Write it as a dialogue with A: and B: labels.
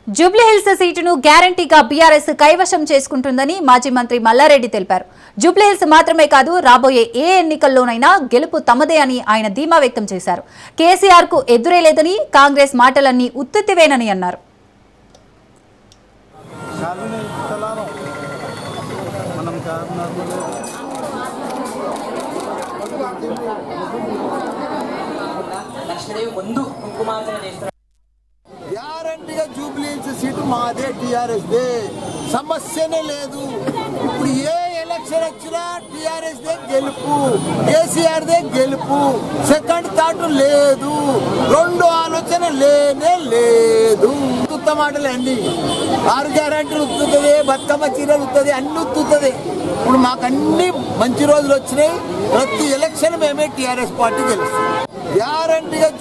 A: జూబ్లీహిల్స్ సీటును గ్యారంటీగా బీఆర్ఎస్ కైవశం చేసుకుంటుందని మాజీ మంత్రి మల్లారెడ్డి తెలిపారు. జూబ్లీహిల్స్ మాత్రమే కాదు, రాబోయే ఏ ఎన్నికల్లోనైనా గెలుపు తమదే అని ఆయన ధీమా వ్యక్తం చేశారు. కేసీఆర్ కు ఎదురే లేదని, కాంగ్రెస్ మాటలన్నీ ఉత్తుత్తివేనని అన్నారు.
B: గ్యారంటీగా జూబ్లీహిల్స్ సీటు మాదే, టీఆర్ఎస్ దే, సమస్యనే లేదు. ఇప్పుడు ఏ ఎలక్షన్ వచ్చినా టీఆర్ఎస్ దే గెలుపు, కేసీఆర్ దే గెలుపు, సెకండ్ థాట్ లేదు, రెండు ఆలోచన లేనే లేదు. ఉత్తుత్త మాటలే అన్ని, 6 గ్యారంటీలు ఉత్తుతుంది, బతుకమ్మ చీరలు ఉత్తుంది, అన్ని ఉత్తుతుంది. ఇప్పుడు మాకు అన్ని మంచి రోజులు వచ్చినాయి. ప్రతి ఎలక్షన్ మేమే టీఆర్ఎస్ పార్టీ గెలుస్తుంది. గ్యారంటీగా